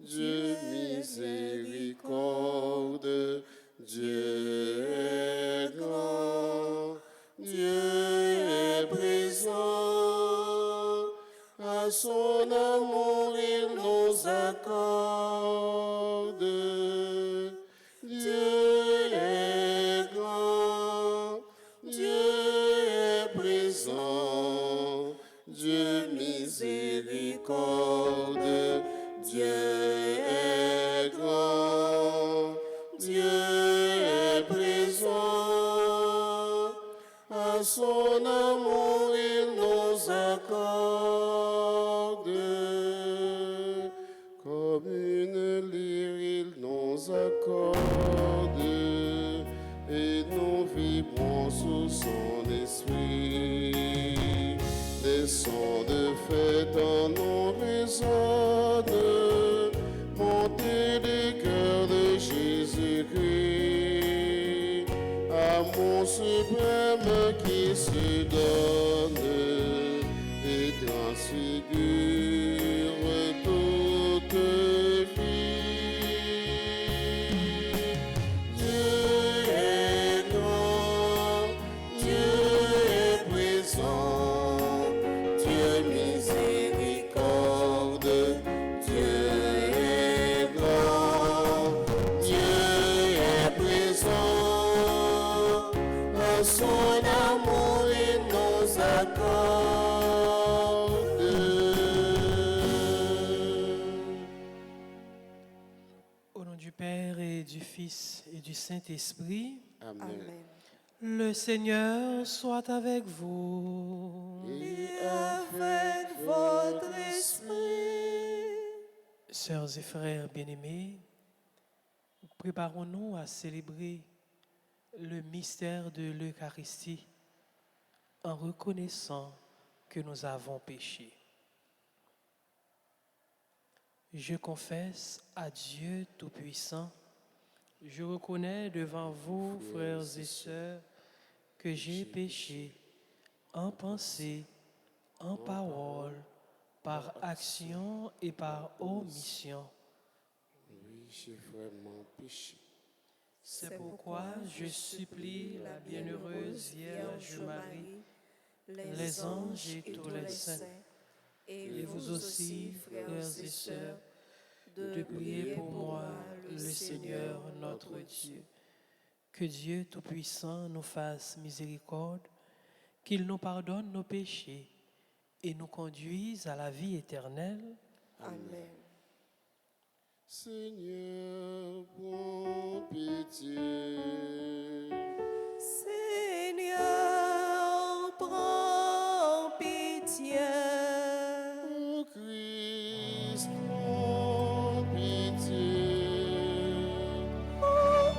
Dieu miséricorde, Dieu est grand, Dieu est présent, à son amour il nous accorde. Dieu est grand, Dieu est présent, Dieu miséricorde, Dieu est grand, Dieu est présent, à son amour il nous accorde. Comme une lyre il nous accorde, et nous vibrons sous son esprit. Des sons de fête en nous résonnent, montée des cœurs de Jésus-Christ, amour suprême qui se donne et transfigure toute vie. Dieu est grand, Dieu est présent, Dieu miséricorde, Dieu est grand, Dieu est présent, à son amour il nous accorde. Au nom du Père et du Fils et du Saint-Esprit, Amen. le Seigneur soit avec vous. Et avec votre esprit. Sœurs et frères bien-aimés, préparons-nous à célébrer le mystère de l'Eucharistie en reconnaissant que nous avons péché. Je confesse à Dieu Tout-Puissant, je reconnais devant vous, frères et sœurs, que j'ai péché en pensée, en parole, par action et par omission. Oui, j'ai vraiment péché. C'est pourquoi je supplie la bienheureuse Vierge Marie, les anges et tous les saints, et vous aussi, frères et sœurs, de prier pour moi, le Seigneur notre Dieu. Que Dieu Tout-Puissant nous fasse miséricorde, qu'il nous pardonne nos péchés et nous conduise à la vie éternelle. Amen. Seigneur, prends pitié. Seigneur, prends pitié. Ô Christ, prends pitié. Ô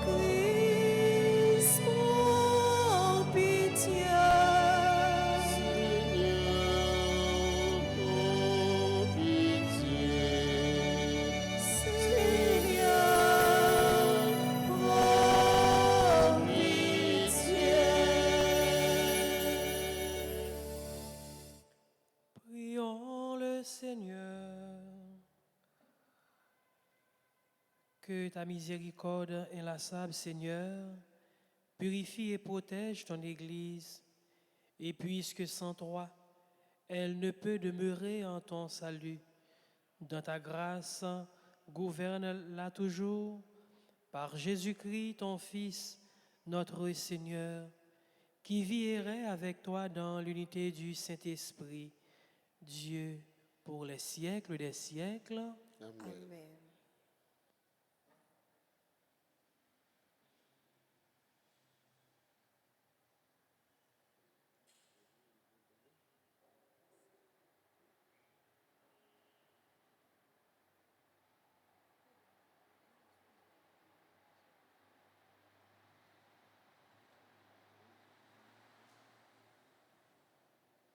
Christ, prends pitié. Seigneur, prends pitié. Seigneur, prends pitié. Prions le Seigneur. Que ta miséricorde inlassable, Seigneur, purifie et protège ton Église, et puisque sans toi, elle ne peut demeurer en ton salut, dans ta grâce, gouverne-la toujours, par Jésus-Christ, ton Fils, notre Seigneur, qui vit et règne avec toi dans l'unité du Saint-Esprit, Dieu, pour les siècles des siècles. Amen. Amen.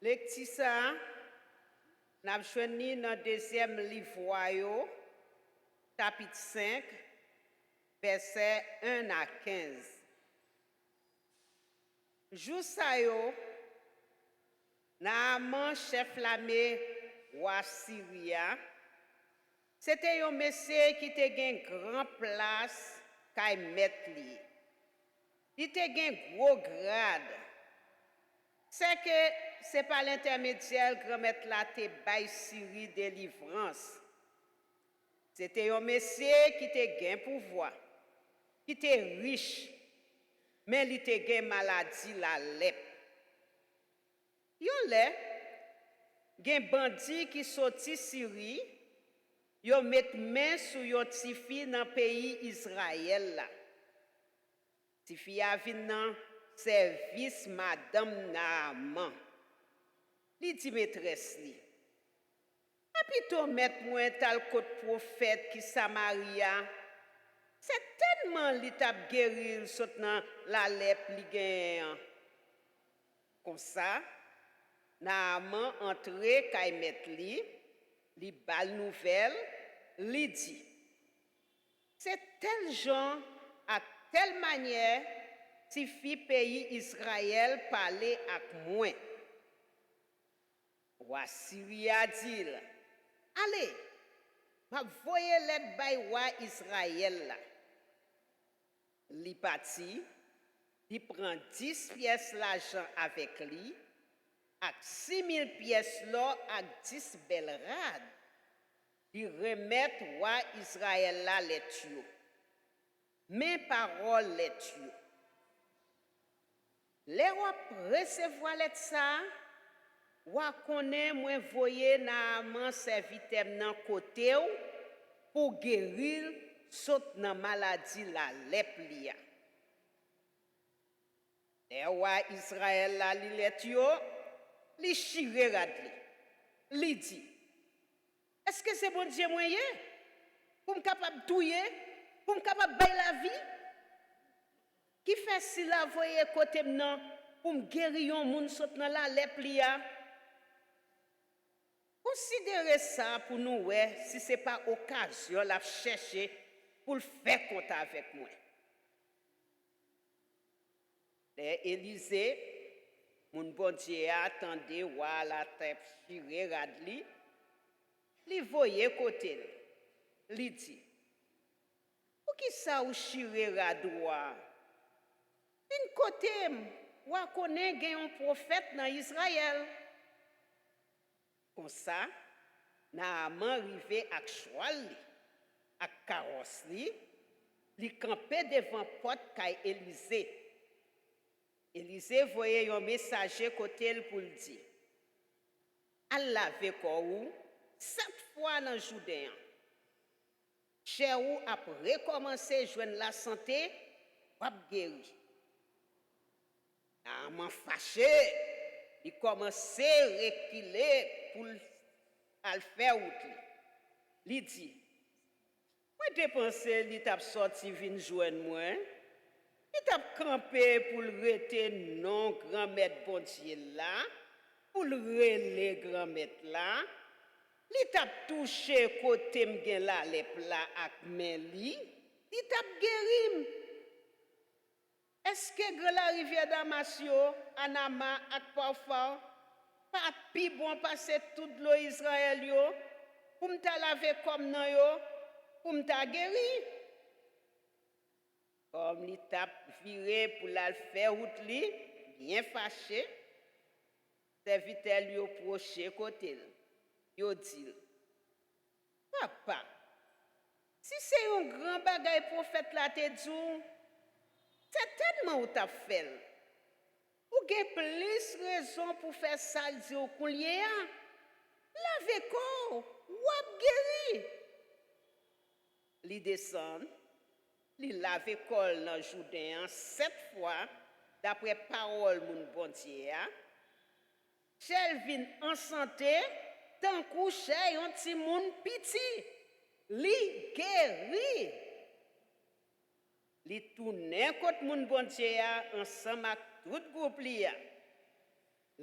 Lectissa, n'a choisi dans deuxième livre royaux, chapitre 5, versets 1 à 15. Jou sa yo, Naaman chef l'armée roi Syria, C'était un monsieur qui te gen grand place kay mettre li. Il te gen gros grade. C'est que c'est par l'intermédiaire grand maître là te bay Syrie délivrance. C'était un monsieur qui te gen pouvoir, qui te riche, mais il te gen maladie la lèpre. Yon lè, gen bandi qui sorti Syrie, yo met main sou yon ti fi nan pays Israël là. Ti fi a vin nan service madame Naaman. Li di maîtresse li. Apito met mwen tal kote prophète qui Samaria. C'est tellement li tap guérir sot nan la lèpre li gen. Comme ça, Naaman entre kay met li bal nouvelle, li dit. C'est tel genre, à telle manière, si fi pays Israël parler ak moi. Roi Syria dit, allez, m'a voye let bay roi Israël là. Li parti, li prend 10 pièces l'argent avec lui, ak 6,000 pièces l'or ak 10 belles rades. Li remettre roi Israël là les tuyaux. Mes paroles les tuyaux. Les rois recevoir let ça, roi connaît moi voyer Naaman serviteur nan côté pour guérir saute nan maladie la lèpre li. Les rois Israël là li let yo, li chire rad li dit, est-ce que c'est bon Dieu moyen pour me capable touyer, pour me capable bailler la vie? Qui fait si la voye côté nan pour me guérir yon moun saute nan la lèpre li? Considérez ça pour nous, ouais, si ce n'est pas occasion de chercher pour faire compte avec moi. Élisée, mon bon Dieu attendait voir la tête chire radli, li voye côté, li dit, pour qui ça ou chire radwa? Une côté, ou connaît gen un prophète dans Israël. Comme ça, Naaman rive ak choual li, ak carrosse li campé devant porte kay Élisée. Élisée voyait un messager côté pour le dire. Al lave korou 7 fois dans Jourdain. Chez ou a recommencé joindre la santé, ou guéri. Naaman fâché, il commençait à reculer pour le faire outre. Il dit, moi je pensé qu'il t'a sorti vin joindre moi. Il t'a campé pour le rete non grand-mère bon Dieu là, pour le relé grand-mère là. Il t'a touché côté m'gen la lèpre là ak men li. Il t'a guéri. Est-ce que la rivière Damasio, Anama ak Parfum, pas pi bon passer toute l'eau Israël yo, pour m'ta laver comme nan yo, pour m'ta guéri? Comme li tap viré pour la faire route li, bien fâché, serviteur yo proche côté, yo dit, papa, si c'est un grand bagay prophète la te dit, certainement ou t'a fait. Ou gen plus raison pour faire ça le dire au coulier. Lave corps, ou ap guéri. Li descend, li lave corps dans Jourdain 7 fois d'après parole moun bon Dieu. Chel vin en santé, tant couché yon ti moun piti. Li guéri. Li tourne contre moun bon Dieu ensemble avec tout groupe li.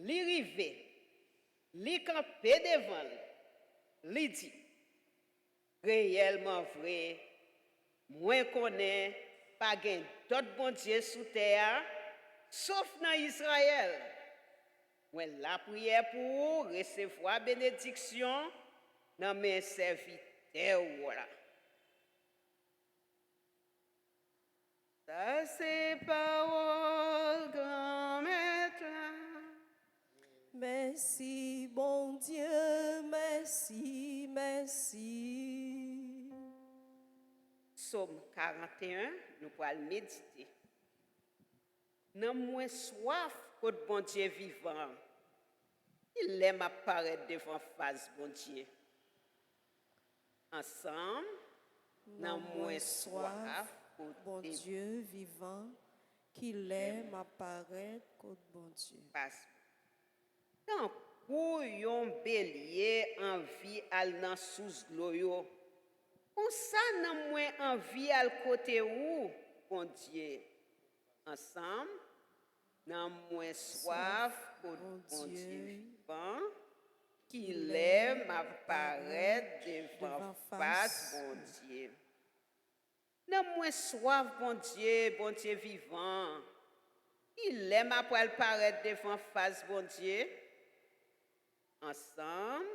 Li rive, li campé devant, li dit, réellement vrai, moi connais pas gen d'autres bon Dieu sous terre, sauf dans Israël. Moi la prière pour recevoir bénédiction dans mes serviteurs terre, voilà. Ça, c'est parole grand-maître. Merci, bon Dieu, merci, merci. Psaume 41, nous pourrons le méditer. Nan moins soif que bon Dieu vivant. Il aime apparaître devant face bon Dieu. Ensemble, nan moins soif bon Dieu vivant, qu'il aime apparaître contre bon Dieu. face. Tant pour yon bélier envie al nan sous gloyo. On ça nan moins envie al côté où bon Dieu. Ensemble, nan moins soif pour bon Dieu vivant, qu'il aime apparaître devant face bon Dieu. Nan moins soif bon Dieu vivant, il aime apparaître devant face bon Dieu. Ensemble,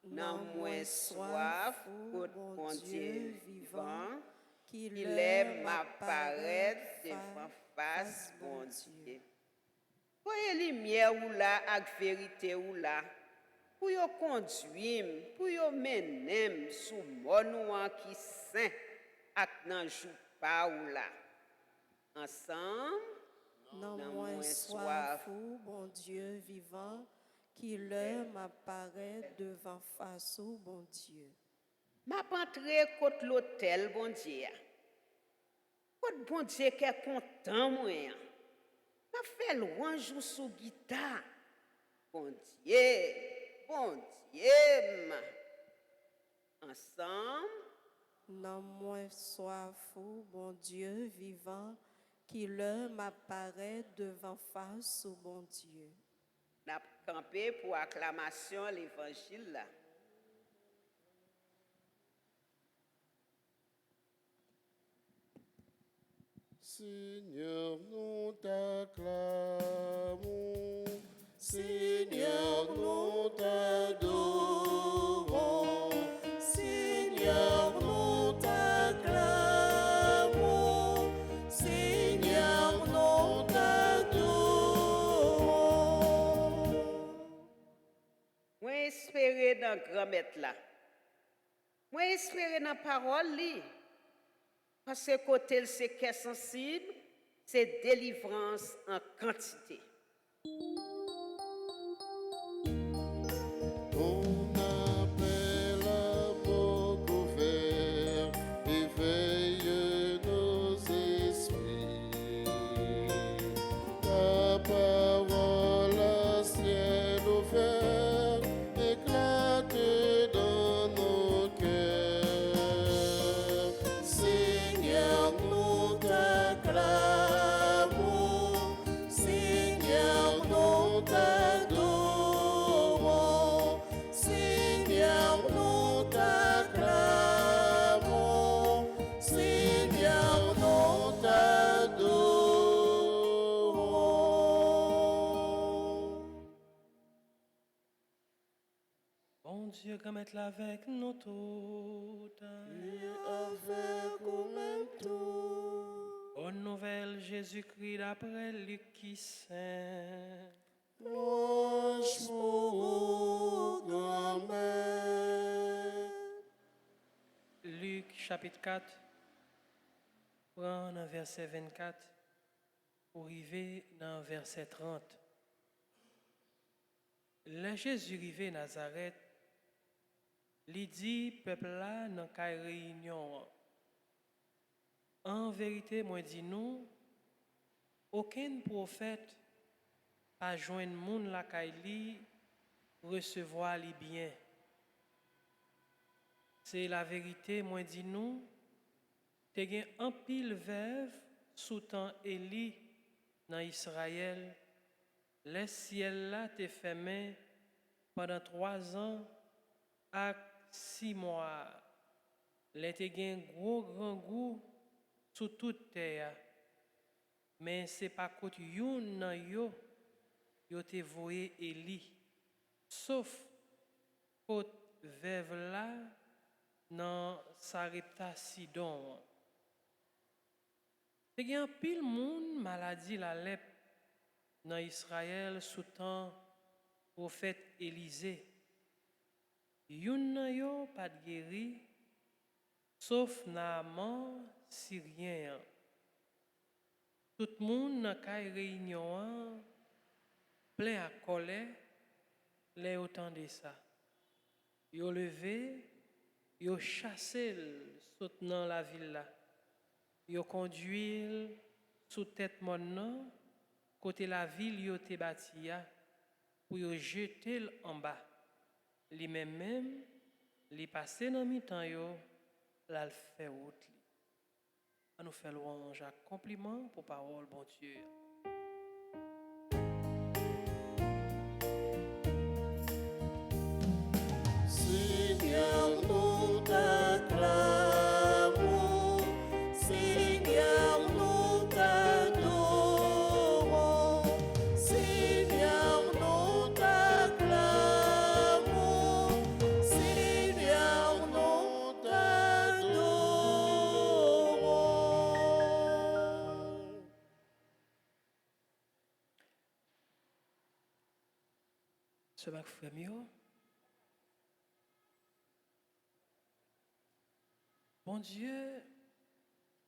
nan moins soif pour bon Dieu vivant, qu'il aime apparaître devant face bon Dieu. Voyez lumière ou là, avec vérité ou là, pour yo conduire, pour yo mener sous mon qui saint, ak nan jou pa ou là. Ensemble, non moins soif, bon Dieu vivant, qu'il aime apparaître devant face au bon Dieu. M'a entré contre l'hôtel, bon Dieu. Côte bon Dieu qui est content, moi. M'a fait louange sous guitare. Bon Dieu, bon Dieu. Ensemble, non moins soif, bon Dieu vivant, qu'il aime apparaître devant face au bon Dieu. n'a campé pour acclamation l'évangile là. Seigneur, nous t'acclamons. Seigneur, nous t'adorons. Seigneur, nous t'acclamons. Seigneur, nous t'adorons. Moi espérer dans grand maître là. Moi espérer dans parole li. Parce que côté c'est qu'est sensible, c'est délivrance en quantité. Ton appel à beaucoup ouvert éveille nos esprits. Ta parole à ciel ouvert éclate dans nos cœurs. Seigneur, nous t'acclamons. Seigneur, nous t'adorons. Seigneur, nous t'acclamons. Seigneur, nous t'adorons. Bon Dieu, comme être là avec nous toutes. Avec nous tout, Bonne nouvelle, Jésus-Christ d'après Luc qui saint. Louange pour grand-mère. Luc chapitre 4, prend dans verset 24 pour arriver dans verset 30. Le Jésus arrivé Nazareth, il dit peuple là dans la réunion. En vérité, moi dis nous, aucun prophète a joint moun la kaili recevoir les biens. C'est la vérité, moi dis nous, te gen un pile veuve sous temps Élie dans Israël, le ciel là te fermé pendant 3 ans à 6 mois. Le te gen gros grand goût sous toute terre. Mais c'est pas côté youn nan yo te voye Élie. Sauf côté veuve là dans Sarepta Sidon. Il y a un pile monde maladie la lèpre dans Israël sous temps prophète Élisée. Yon nan yo pas de guéri sauf Naaman syrien. Tout le monde dans kay réunion plein à colère les autant de ça. Yo levé, yo chassé saute dans la ville là. Yo conduit sous tête mon nan côté la ville yo te bâti pour yo jeter en bas. Li même li passé dans mi-temps yo la fait route. On nous fait louange à compliment pour parole bon Dieu. Seigneur, nous t'acclamons. Seigneur, nous t'adorons. Seigneur, nous t'acclamons. Seigneur, nous t'adorons. Ce bac frère mieux. Bon Dieu,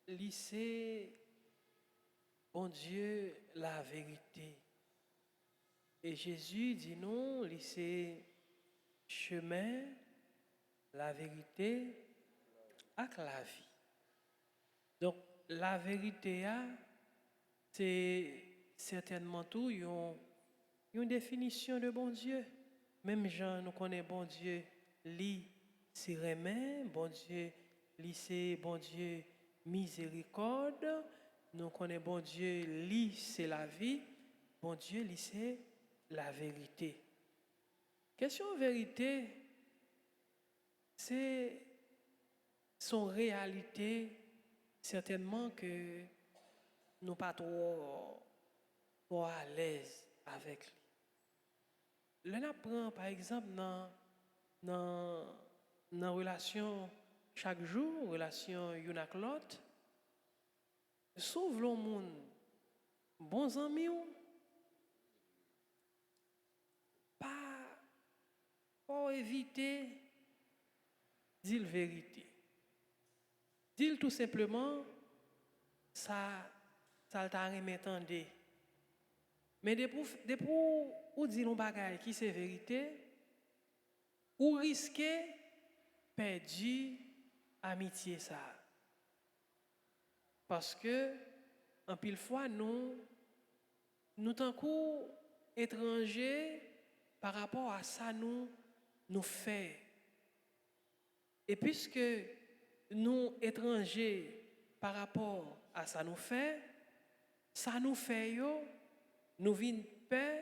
lycée, bon Dieu, la vérité. Et Jésus dit non, lycée, chemin, la vérité, avec la vie. Donc, la vérité, c'est certainement tout, une définition de bon Dieu. Même Jean, nous connaissons bon Dieu, lit, c'est remet, bon Dieu, lycée, bon Dieu, miséricorde. Nous connaissons bon Dieu, lit, c'est la vie. Bon Dieu, lit, c'est la vérité. Question vérité, c'est son réalité, certainement que nous pas trop à l'aise avec lui. L'on apprend, par exemple, dans relation chaque jour, relation yon ak l'autre, sauve le monde, bons amis, pas éviter dire la vérité. Dire tout simplement, ça t'a remetté. Mais depuis ou dire un bagage qui c'est vérité, ou risquer perdre amitié ça. Parce que en pile fois nous tant qu'au étrangers par rapport à ça nous fait. Et puisque nous étrangers par rapport à ça nous fait yo, nous vinn pas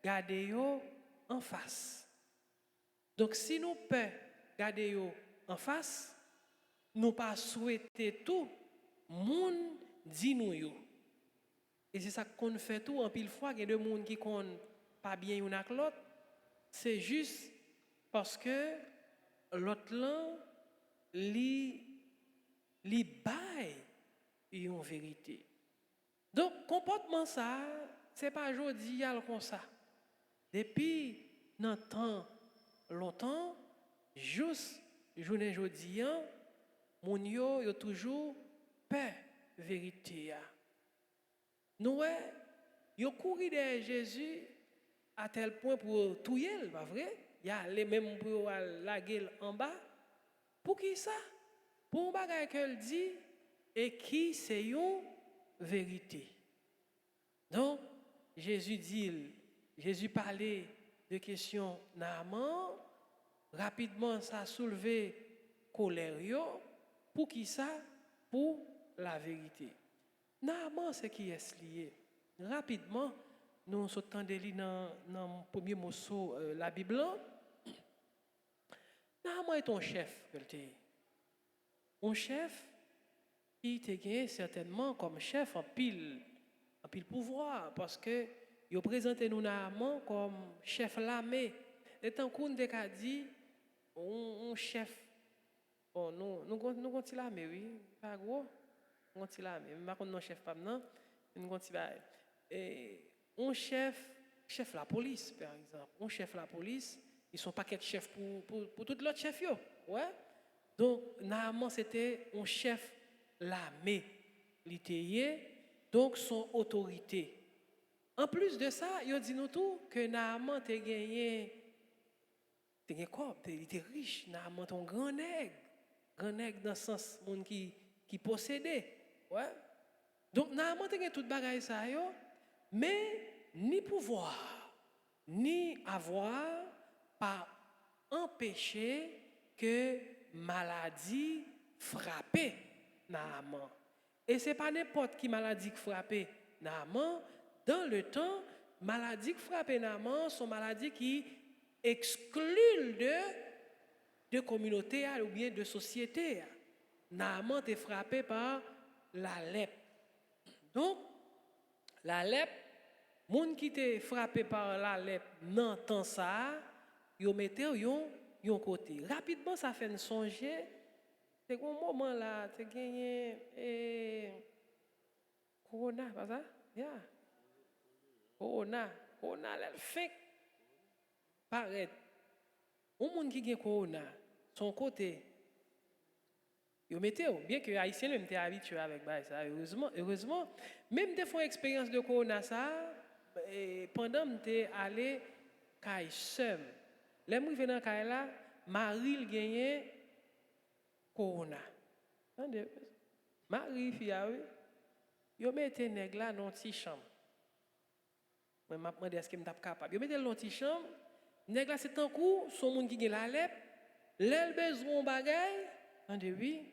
garder yo en face. Donc si nous pas garder yo en face, nous pas souhaiter tout monde dit nous yo. Et c'est ça qu'on fait tout en pile fois, il y a deux monde qui connaissent pas bien une avec l'autre, c'est juste parce que l'autre là li bail une vérité. Donc comportement ça, c'est pas jodi al comme ça. Depuis dans temps longtemps, juste journée jodi moun yo toujours paix vérité. Nous yo couru derrière Jésus à tel point pour touyer, pas vrai? Il y a les mêmes pour la gueule en bas. Pour qui ça? Pour un bagage qu'elle dit et qui c'est une vérité. Donc Jésus parlait de questions Naaman, rapidement ça a soulevé colère pour qui ça? Pour la vérité. Naaman c'est qui est lié. Rapidement nous sommes dans le premier morceau la Bible. Naaman est ton chef, un chef qui te gagne certainement comme chef en pile pouvoir, parce que il présente nous Naaman comme chef l'armée. Et tant qu'on a dit un chef Bon, nous gonti là mais oui, pas gros. Gonti là mais pas non chef pas non, nous gonti ba. Et un chef la police par exemple. Un chef la police, ils sont pas quelques chefs pour tout l'autre chef yo. Ouais. Donc Naaman c'était un chef l'armée. L'iteye, donc son autorité. En plus de ça, il dit nous tout que Naaman te gagné quoi? Il était riche, Naaman ton grand nègre dans le sens monde qui possédait. Ouais. Donc Naaman te gagné toute bagaille ça yo, mais ni pouvoir ni avoir pas empêcher que maladie frappe Naaman. Et ce n'est pas n'importe qui maladie qui frappe Naaman. Dans le temps, maladie qui frappe Naaman sont maladies qui excluent de communauté ou bien de société. Naaman est frappé par la lèpre. Donc, la lèpre, les gens qui étaient frappés par la lèpre, n'entendent ça, ils mettent yon côté. Rapidement, ça fait songer. C'est un moment là, tu as gagné Corona, pas ça? Yeah. Corona, elle fait paraître. Un monde qui gagne Corona, son côté, yo mettez, bien que les Haïtiens même étaient habitués avec ça, heureusement, même des fois expérience de Corona ça, pendant que j'étais allé à seul. Les gens qui viennent dans là, Marie gagne Corona. Marie fia oui. Yo mette nèg là dans ti chambre. Moi m'a demandé est-ce que m't'a capable. Yo mette dans ti chambre, nèg là c'est tant coup son monde qui gen la lèpre, l'el besoin bagay, entendez oui.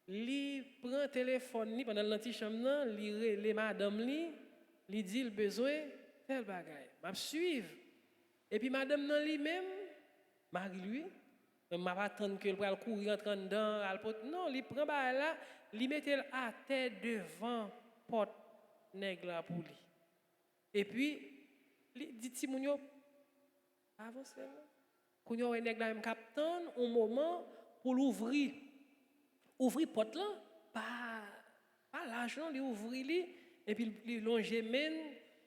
Li prend téléphone li pendant l'anti chambre nan, li relé madame li dit le besoin tel bagay. M'a suivre. Et puis madame nan li même Marie lui m'a pas attendre que le courir entrer dedans, non, il prend ba là, il mettait à terre devant porte nèg là pour lui. Et puis il dit ti moun yo avance là. Kou yo nèg là même captain un moment pour l'ouvrir porte là, pas l'argent, il ouvrir li et puis il longer men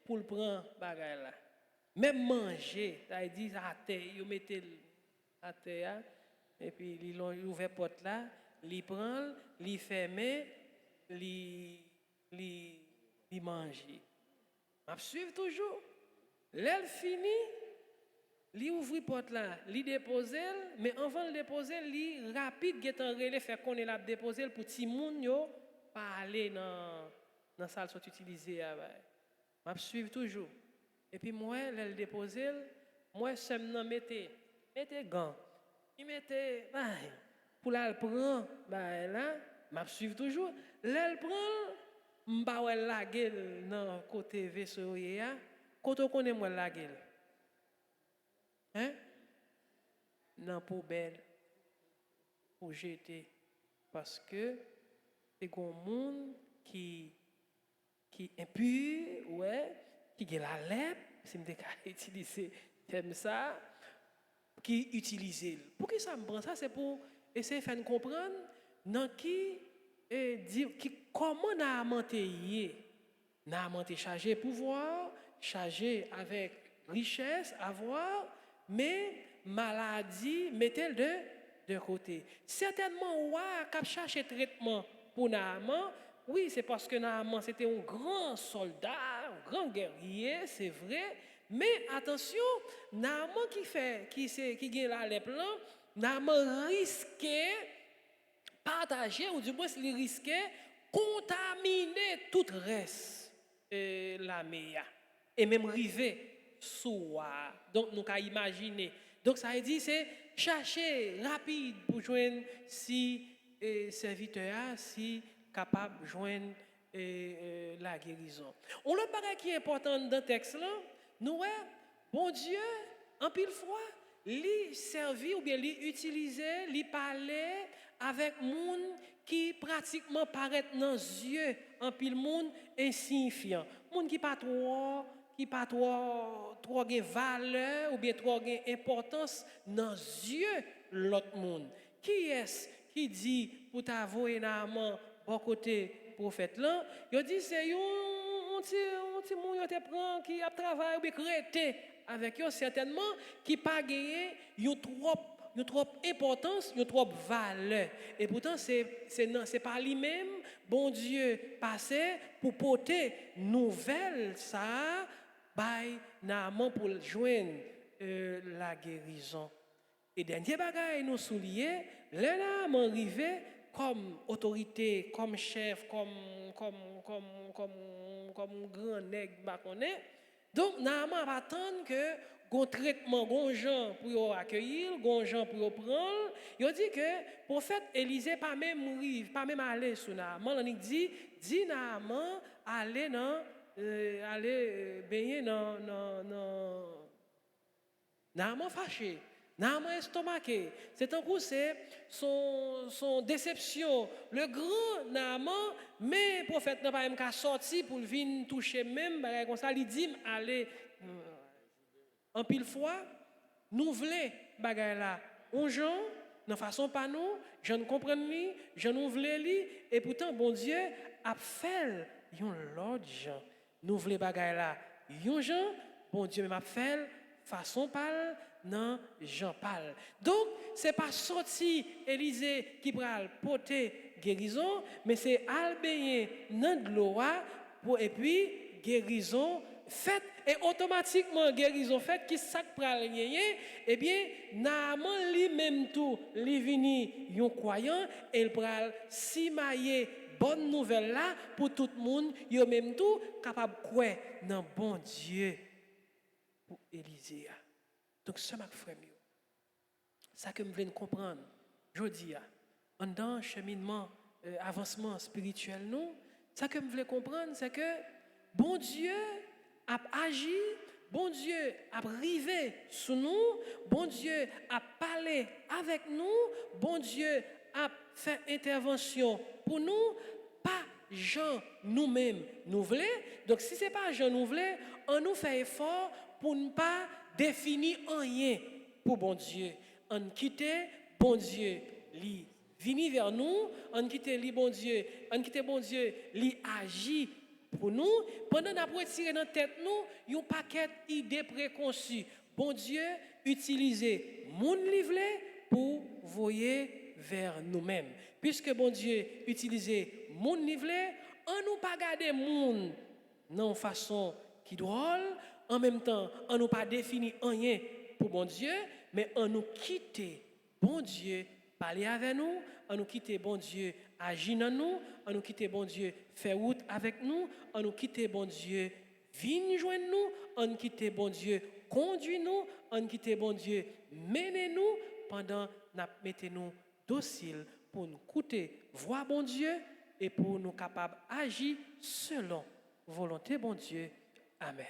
pour le prendre bagay là. Même manger, ça dit à terre, il mettait à terre et puis il ouvert porte là, il prend, il ferme, il mange. M'a suivre toujours. L'elle fini, il ouvre porte là, il dépose, mais avant de déposer, il rapide getan relé faire qu'on est là déposer pour ti moun yo pas aller dans salle soit utilisée m'a suivre toujours. Et puis moi, elle déposer, moi seulement mettez gants. Il mettait pour la prendre là, m'a suivre toujours. L'elle prend m'ba elle la gueule dans côté vaisseau ya, côté connaît moi la gueule. Hein? Dans poubelle pour jeter parce que c'est un monde qui impur, ouais, qui a la lèpre, si me utiliser comme ça, qui utilise. Pour qui ça me prend ça, c'est pour essayer de faire comprendre dans comment Naaman te chargé pouvoir, chargé avec richesse, avoir, mais maladie, mettez-le de côté. Certainement, ouais, quand chercher traitement pour Naaman, oui, c'est parce que Naaman c'était un grand soldat, un grand guerrier, c'est vrai. Mais attention, Naaman qui gagne la lèpre là, Naaman risquait partager ou du moins il risquait contaminer tout le reste la meilleure et même river soi. Donc nous pouvons imaginer. Donc ça veut dire c'est chercher rapide pour joindre si serviteur si capable de joindre la guérison. On le bagage qui est important dans le texte là, nous bon Dieu en pile fois li servi ou bien li utiliser, li parler avec monde qui pratiquement paraît dans les yeux en pile monde insignifiant. Monde qui pas trop gain valeur ou bien trop gain importance dans les yeux l'autre monde. Qui est-ce qui dit pour t'avouer Naaman bon côté prophète là, il dit c'est un petit moun te prend qui a travaillé ou bien créé avec eux certainement qui pas gagné une trop importance, une trop valeur. Et pourtant c'est pas lui-même bon Dieu passé pour porter nouvelle ça by Naaman pour joindre la guérison. Et dernier bagage nous soulier, les Naaman arrivé comme autorité, comme chef, comme grand nègre bakonné. Donc Naaman va attendre que gon traitement, gon gens pour accueillir, gon gens pour prendre. Il dit que prophète Élisée pas même rive, pas même aller sur Naaman, il dit Naaman aller dans aller baigner dans Naaman fâché. Naaman estomaqué. C'est un coup, c'est son déception. Le grand Naaman, mais le prophète n'a pas même qu'à sortir pour venir toucher même, comme ça, il dit, allez, en pile fois, nous voulons, bagay là, on gens, de façon pas nous, je ne comprends ni, je ne voulais li, et pourtant, bon Dieu a fait yon l'autre gens. Nous voulons bagay là, yon gens, bon Dieu m'a fait façon pas non Jean parle. Donc c'est pas sorti Élisée qui pral porter guérison, mais c'est albéien dans de l'eau pour et puis guérison faite et automatiquement guérison faite qui ça pral gagner eh bien Naaman lui-même tout li vini yon croyant et il pral simailler bonne nouvelle là pour tout le monde yo même tout capable croire dans bon Dieu pour Élisée. Donc, ce que frère, ça que je veux comprendre, je dis, en dans cheminement, avancement spirituel, nous, ça que je veux comprendre, c'est que bon Dieu a agi, bon Dieu a rivé sur nous, bon Dieu a parlé avec nous, bon Dieu a fait intervention pour nous, pas Jean nous-mêmes nous voulons. Donc, si ce n'est pas Jean nous voulons, on nous fait effort pour ne pas définir rien pour bon Dieu. On quitte bon Dieu, lui vini vers nous, on quitte lui bon Dieu, on quitte bon Dieu, lui agit pour nous. Pendant qu'on retirer dans tête nous, un paquet d'idées préconçues. Bon Dieu utiliser mon livre pour voyer vers nous-mêmes. Puisque bon Dieu utiliser mon livre, on nous pas garder moun non façon qui drôle. En même temps, on nous pas défini rien pour bon Dieu, mais on nous quitte bon Dieu parler avec nous, on nous quitte bon Dieu agir dans nous, on nous quitte bon Dieu faire route avec nous, on nous quitte bon Dieu venir joindre nous, on nous quitte bon Dieu conduire nous, on nous quitte bon Dieu mener nous pendant n'a mettez nous dociles pour nous écouter voir bon Dieu et pour nous capables agir selon volonté bon Dieu. Amen.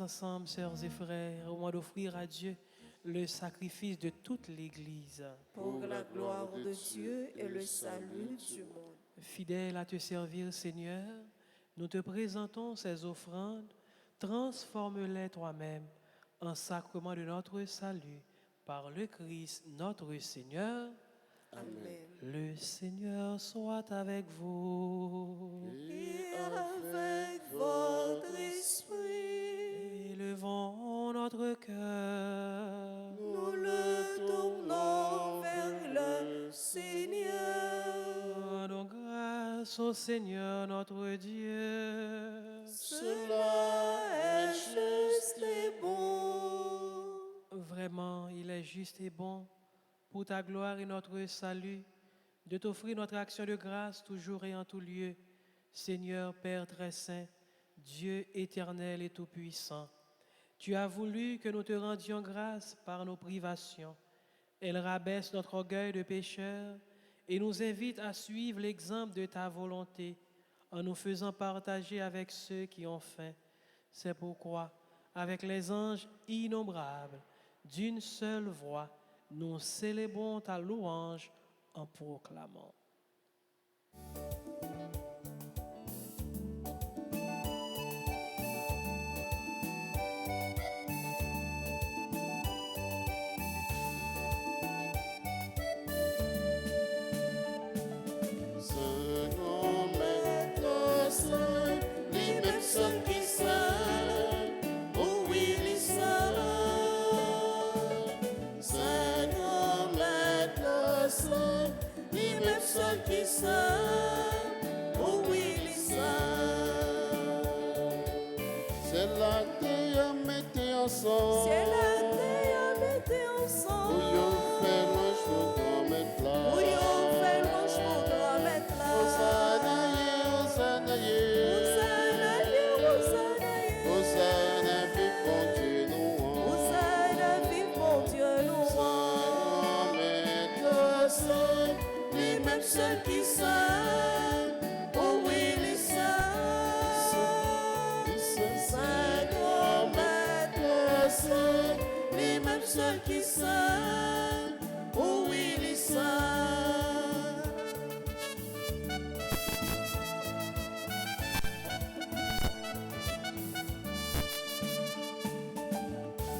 ensemble, sœurs et frères, au moment d'offrir à Dieu le sacrifice de toute l'Église. pour la gloire de Dieu et le salut du monde. Fidèle à te servir, Seigneur, nous te présentons ces offrandes. Transforme-les toi-même en sacrement de notre salut par le Christ notre Seigneur. Amen. Le Seigneur soit avec vous. Et avec votre esprit, Élevons notre cœur. nous le tournons vers le Seigneur. Rendons grâce au Seigneur notre Dieu. Cela est juste et bon. Vraiment, il est juste et bon, pour ta gloire et notre salut, de t'offrir notre action de grâce toujours et en tout lieu. Seigneur Père très saint, Dieu éternel et tout-puissant, tu as voulu que nous te rendions grâce par nos privations. Elle rabaisse notre orgueil de pécheur et nous invite à suivre l'exemple de ta volonté en nous faisant partager avec ceux qui ont faim. C'est pourquoi, avec les anges innombrables, d'une seule voix, nous célébrons ta louange en proclamant. Seigneur, Maître Saint, lui-même seul qui saint, oh oui, il est saint. Seigneur, Maître Saint, lui-même seul qui saint, oh oui, il est saint. C'est la terre mettez ensemble. C'est la terre mettez Où ensemble. yon fait louange pour grand mettre là. Où yon fait louange pour grand mettre là. Hosanna, Hosanna, Hosanna, Hosanna, Hosanna, vive mon Dieu, nous Hosanna, vive mon Dieu, louange. Maître Saint, Lui-même seul qui saint, oh oui, il est saint. Saint, grand Maître Saint, lui-même seul qui saint, oh oui, il est saint.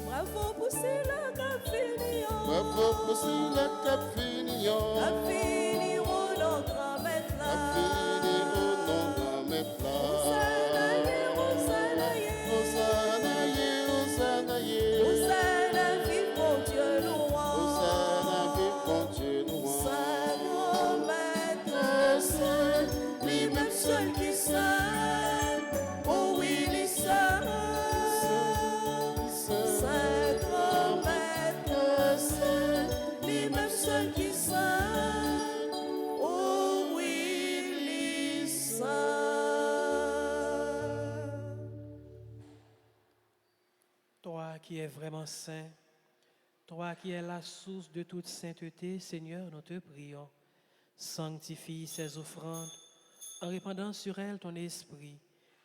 Bravo pour cela qu'a fini, bravo pour si la cap finissant. qu'a fini, oh non, grand Maître là. Fini au nom grand maître là. Hosanna, Hosanna, Hosanna, Hosanna, Hosanna, vive mon Dieu, louange. Hosanna, vive mon Dieu, nous Saint, grand Maître Saint, lui-même seul qui saint, oh oui, il est saint. Saint, grand Maître Saint, lui-même seul qui saint, oh oui, il est saint. Toi qui es vraiment saint, toi qui es la source de toute sainteté, Seigneur, nous te prions. Sanctifie ces offrandes en répandant sur elles ton esprit,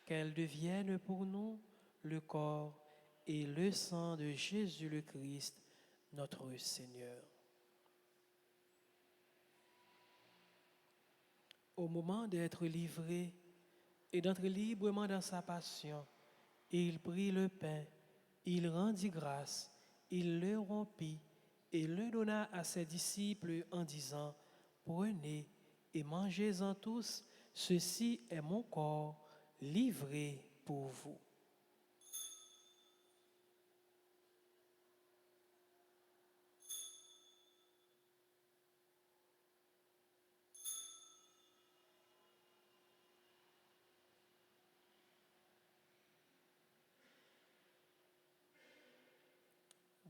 qu'elles deviennent pour nous le corps et le sang de Jésus le Christ, notre Seigneur. Au moment d'être livré et d'entrer librement dans sa passion, il prit le pain, il rendit grâce, il le rompit et le donna à ses disciples en disant, « Prenez et mangez-en tous, ceci est mon corps livré pour vous. »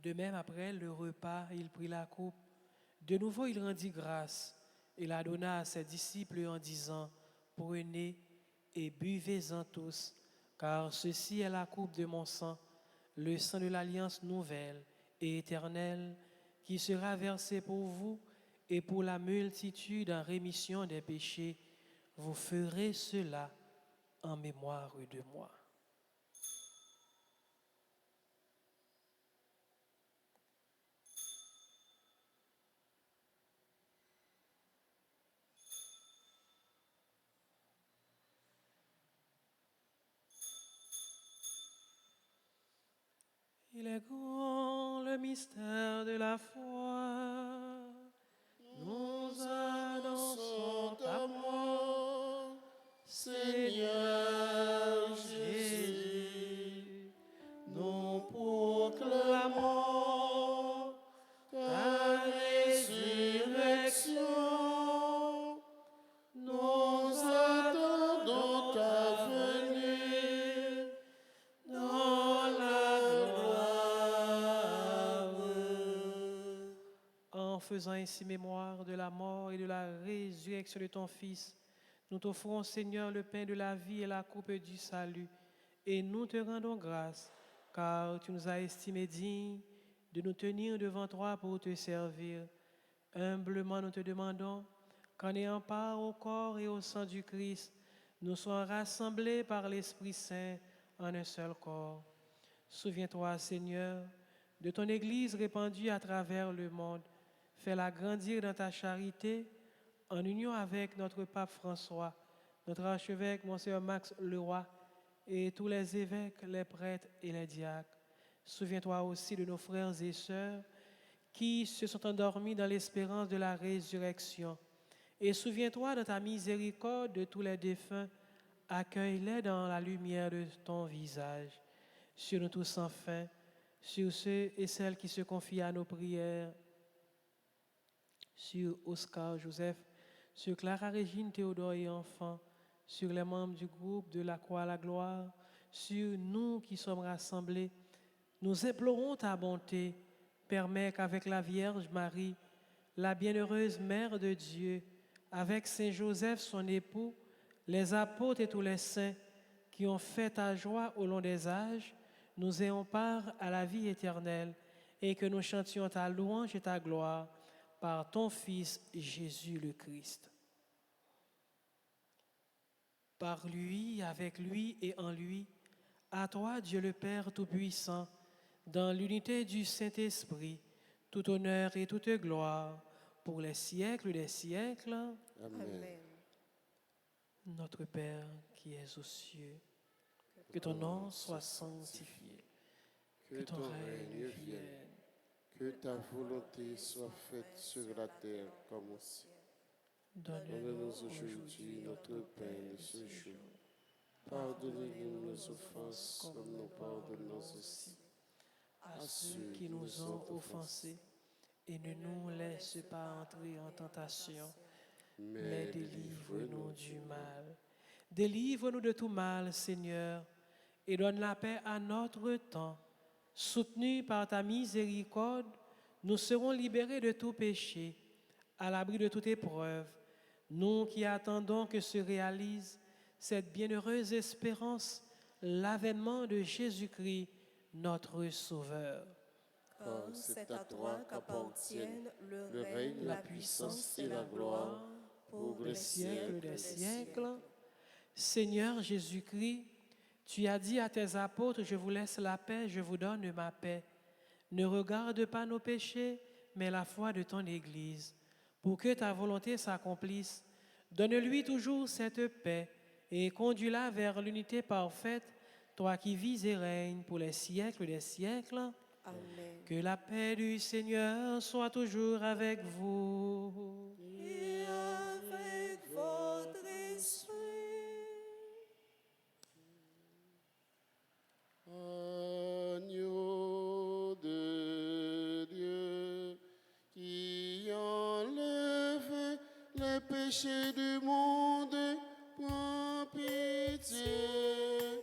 De même, après le repas, il prit la coupe. De nouveau, il rendit grâce et la donna à ses disciples en disant, « Prenez et buvez-en tous, car ceci est la coupe de mon sang, le sang de l'alliance nouvelle et éternelle, qui sera versé pour vous et pour la multitude en rémission des péchés. Vous ferez cela en mémoire de moi. » Il est grand le mystère de la foi. Nous annonçons ta mort, Seigneur Jésus. Nous proclamons ta résurrection. Nous attendons ta venue dans la gloire. En faisant ainsi mémoire de la mort et de la résurrection de ton Fils, nous t'offrons, Seigneur, le pain de la vie et la coupe du salut, et nous te rendons grâce, car tu nous as estimés dignes de nous tenir devant toi pour te servir. Humblement, nous te demandons qu'en ayant part au corps et au sang du Christ, nous soyons rassemblés par l'Esprit Saint en un seul corps. Souviens-toi, Seigneur, de ton Église répandue à travers le monde. Fais-la grandir dans ta charité, en union avec notre pape François, notre archevêque, Monseigneur Max Leroy, et tous les évêques, les prêtres et les diacres. Souviens-toi aussi de nos frères et sœurs qui se sont endormis dans l'espérance de la résurrection. Et souviens-toi de ta miséricorde de tous les défunts. Accueille-les dans la lumière de ton visage. Sur nous tous sans fin, sur ceux et celles qui se confient à nos prières, sur Oscar Joseph, sur Clara Régine Théodore et enfants, sur les membres du groupe de la Croix à la Gloire, sur nous qui sommes rassemblés. Nous implorons ta bonté. Permets qu'avec la Vierge Marie, la bienheureuse Mère de Dieu, avec Saint Joseph, son époux, les apôtres et tous les saints qui ont fait ta joie au long des âges, nous ayons part à la vie éternelle et que nous chantions ta louange et ta gloire par ton Fils Jésus le Christ. Par lui, avec lui et en lui, à toi, Dieu le Père Tout-Puissant, dans l'unité du Saint-Esprit, tout honneur et toute gloire pour les siècles des siècles. Amen. Notre Père qui es aux cieux, que ton nom soit sanctifié, Que ton règne vienne, que ta volonté soit faite sur la terre comme au ciel. Donne-nous aujourd'hui notre pain de ce jour. Pardonnez-nous nos offenses comme nous pardonnons aussi à ceux qui nous ont offensés, et ne nous laisse pas entrer en tentation, mais délivre-nous du mal. Délivre-nous de tout mal, Seigneur, et donne la paix à notre temps. Soutenus par ta miséricorde, nous serons libérés de tout péché, à l'abri de toute épreuve, nous qui attendons que se réalise cette bienheureuse espérance, l'avènement de Jésus-Christ, notre Sauveur. Car c'est à toi qu'appartiennent le règne, la puissance et la gloire pour les siècles des siècles. Seigneur Jésus-Christ, tu as dit à tes apôtres, je vous laisse la paix, je vous donne ma paix. Ne regarde pas nos péchés, mais la foi de ton Église. Pour que ta volonté s'accomplisse, donne-lui toujours cette paix et conduis-la vers l'unité parfaite, toi qui vis et règnes pour les siècles des siècles. Amen. Que la paix du Seigneur soit toujours avec vous. Et avec votre esprit. Agneau de Dieu, qui enlève les péchés du monde, prends pitié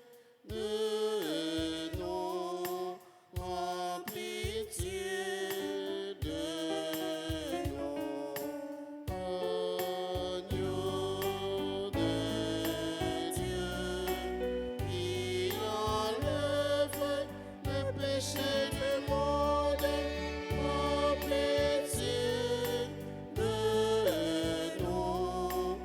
de nous, prends pitié de nous. Agneau de Dieu, qui enlève les péchés du monde, prends pitié de nous,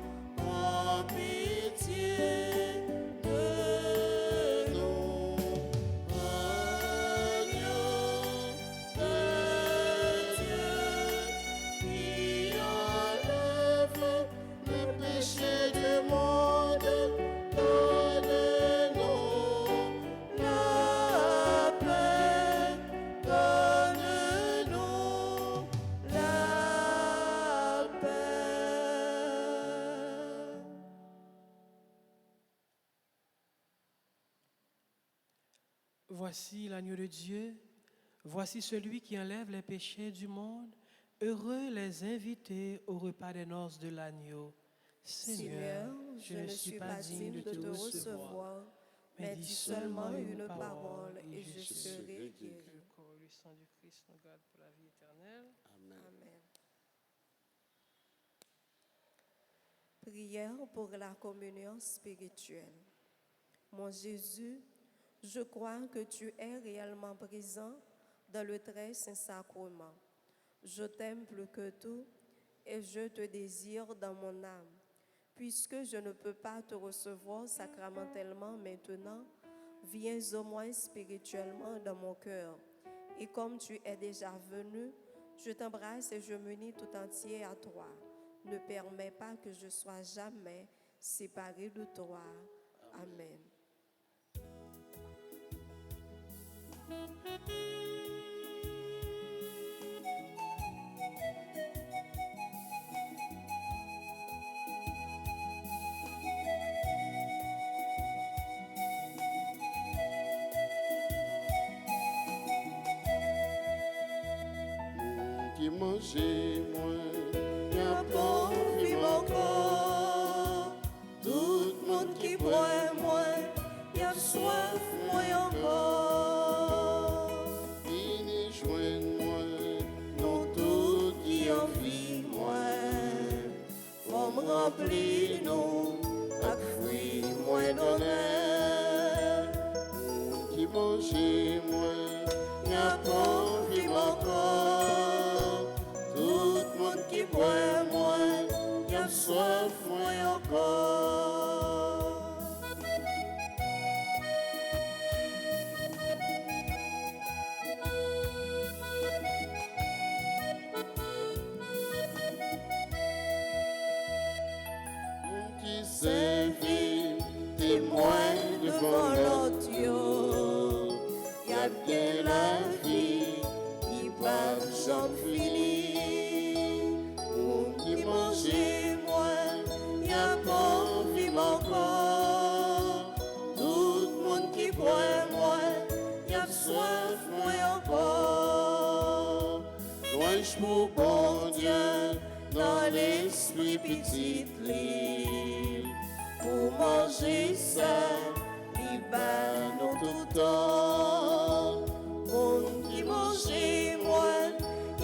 Voici l'agneau de Dieu, voici celui qui enlève les péchés du monde. Heureux les invités au repas des noces de l'agneau. Seigneur, je ne suis pas digne de te recevoir, mais dis seulement une parole et je serai guéri. Que le corps et le sang du Christ nous gardent pour la vie éternelle. Amen. Amen. Prière pour la communion spirituelle. Mon Jésus, je crois que tu es réellement présent dans le très saint sacrement. Je t'aime plus que tout et je te désire dans mon âme. Puisque je ne peux pas te recevoir sacramentellement maintenant, viens au moins spirituellement dans mon cœur. Et comme tu es déjà venu, je t'embrasse et je m'unis tout entier à toi. Ne permets pas que je sois jamais séparé de toi. Amen. Qui mangeait moins, Y'a pas vivre encore. Tout le monde qui boit moins, y'a soif moins encore. Vini joindre moi, Nous tous qui en vivent moins, faut me remplir nous, avec fruits moins d'honneur. qui mangeait moins, Y'a pas vivre encore. Tout le monde qui boit moins, y'a soif moins encore. qui servit, Témoin devant l'autre, y'a bien la vie qui va jamais finir. Qui mange moins, y'a pas vivre encore. Tout le monde qui boit moins, y'a soif moins encore. Loin Mon bon Dieu, dans l'esprit petit lit, pour manger ça, il bat nous tout le temps. Monde qui mange moins,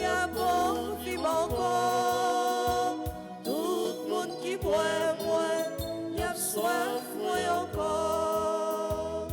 y a bon vivre encore. Tout le monde qui boit moins, y a soif moins encore.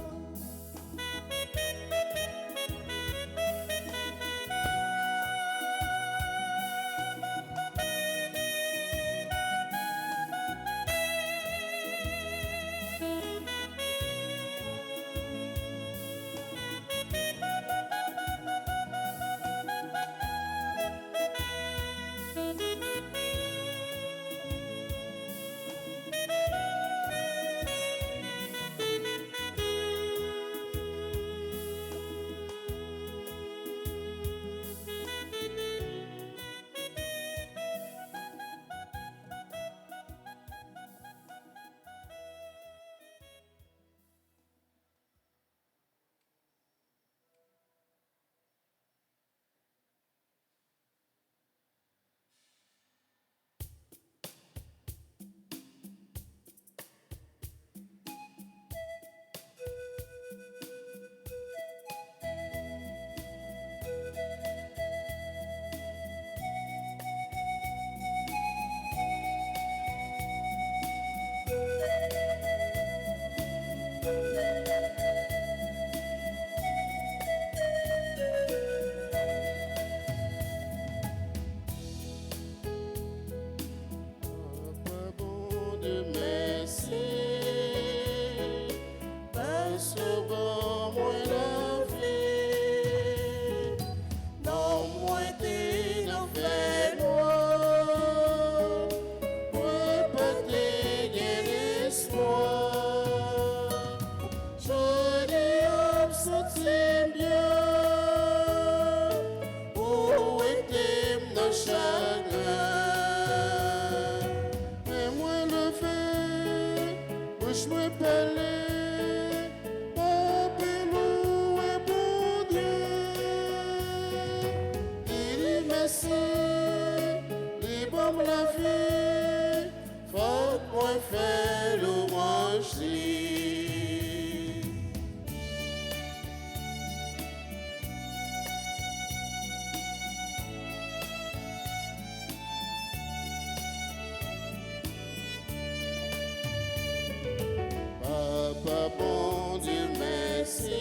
Papa bon Dieu, merci.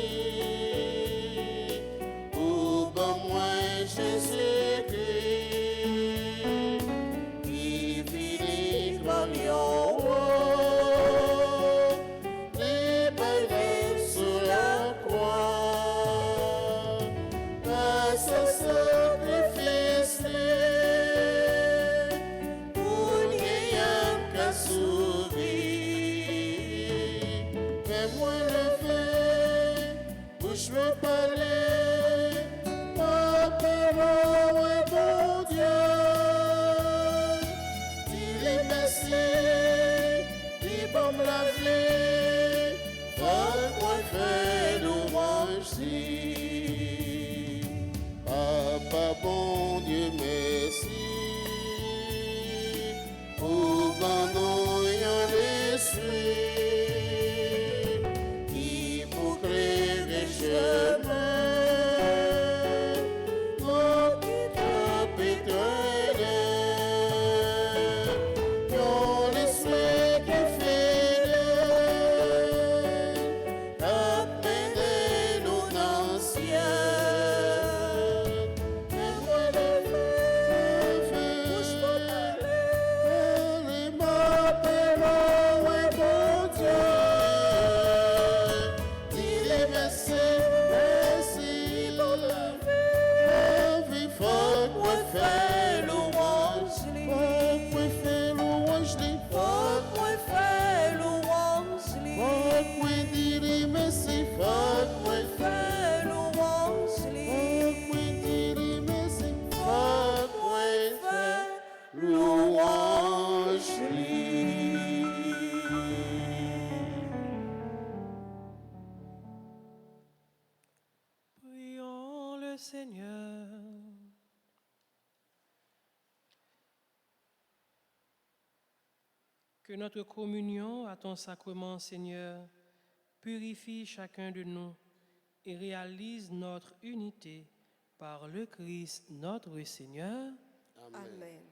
Pour bon moi Jésus-Christ, qui finit comme yon roi, libéré sous la croix, par son sacrifice, pour rien qu'à sourire. Fais-moi lever, bouche me parler, ma parole est bon Dieu. Dis-les merci, dis bon me laver, fais-moi faire louange. Papa bon Dieu, merci. Pour bon nom yon esprit, qui pour clairer chemin, mon qui trop éternel, yon l'esprit qui fidèle, appelez nous dans le ciel. Fais-moi lever, bouche mon parler, ma parole est bon Dieu. Dis-les merci, merci, bon lever, faut qu'on fait louange, faut qu'on fait louange, faut qu'on fait louange, faut qu'on dise merci, faut qu'on fait louange, faut qu'on dise merci, faut qu'on fait louange. Prions le Seigneur. Que notre communion à ton sacrement, Seigneur, purifie chacun de nous et réalise notre unité par le Christ notre Seigneur. Amen.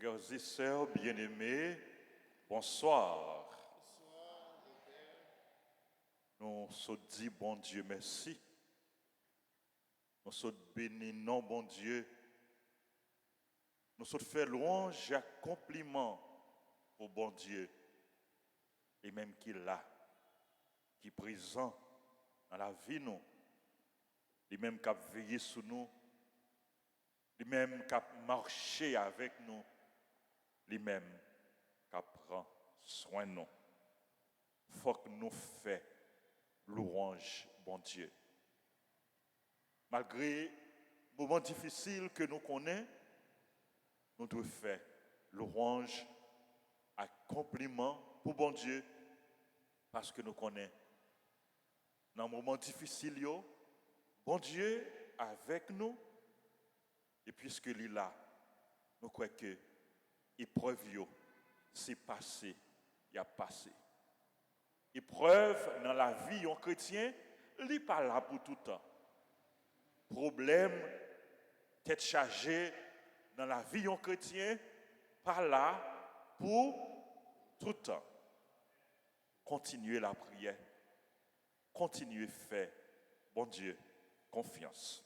Frères et sœurs bien-aimés, bonsoir. Nous sommes dit bon Dieu merci. Nous sommes bénis non bon Dieu. Nous sommes fait louange et compliment au bon Dieu. Et même qui est là, qui est présent dans la vie nous. Les mêmes qui a veillé sur nous. Les mêmes qui a marché avec nous. Les mêmes qui prend soin de nous. Il faut que nous fassions louange, bon Dieu. Malgré les moments difficiles que nous connaissons, nous devons faire louange, accomplissement pour bon Dieu, parce que nous connaissons. Dans les moments difficiles, bon Dieu avec nous, et puisque il est là, nous croyons que l'épreuve, c'est passé, il a passé. Épreuve dans la vie d'un chrétien, il n'est pas là pour tout le temps. Problème, tête chargée dans la vie d'un chrétien, pas là pour tout le temps. Continuez la prière, continuez à faire, bon Dieu, confiance.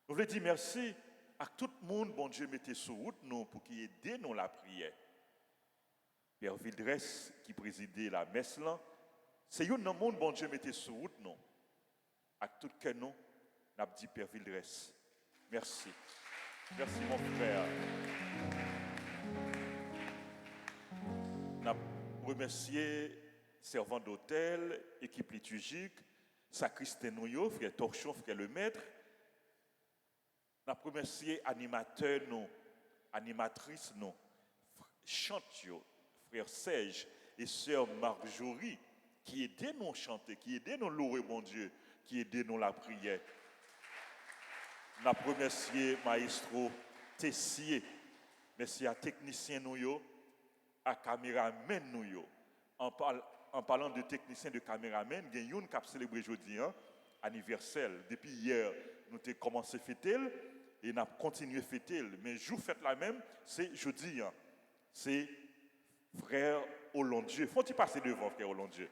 Nous voulons dire merci à tout le monde, bon Dieu, mettez sur route nous pour qu'il aide nous la prière. Père Vildresse qui présidait la messe là, c'est un monde, bon Dieu, mettez sur route nous. À tout cœur nous, n'a dit Père Vildresse. Merci. Merci mon frère. N'a remercié servant d'hôtel, équipe liturgique, sacristain nous, frère Torchon, frère le maître. N'a remercié animateurs nous, animatrices nous, chante frère Serge et sœur Marjorie, qui aident nous chanter, qui aident nous louer mon Dieu, qui aident nous la prière. N'a remercié maestro Tessier, merci à technicien nous à caméraman nous en parlant de techniciens, de caméramen, il y a une qui a célébré aujourd'hui, anniversaire. Depuis hier, nous avons commencé à fêter et nous avons continué à fêter. Mais jour fête la même, c'est jeudi. C'est frère Hollandier. Faut-il passer devant frère Hollandier?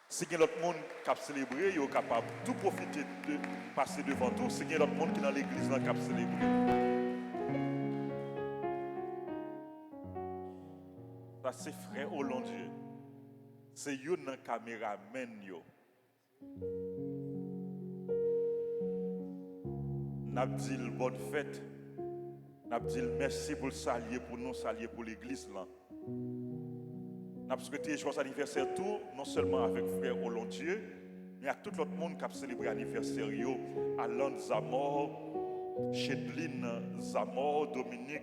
Si il y a d'autres monde qui a célébré, ils sont capables de tout profiter de passer devant tout. Si il y a d'autres monde qui est dans l'église qui a célébré. Ça, c'est frère Hollandier. C'est un caméraman. N'a dit bonne fête. N'a dit merci pour le saluer pour nous, saluer pour l'église là. N'a souhaité joyeux anniversaire tout, non seulement avec frère Hollandier, mais avec tout l'autre monde qui a célébré l'anniversaire, Alain Zamor, Chedline Zamor, Dominique,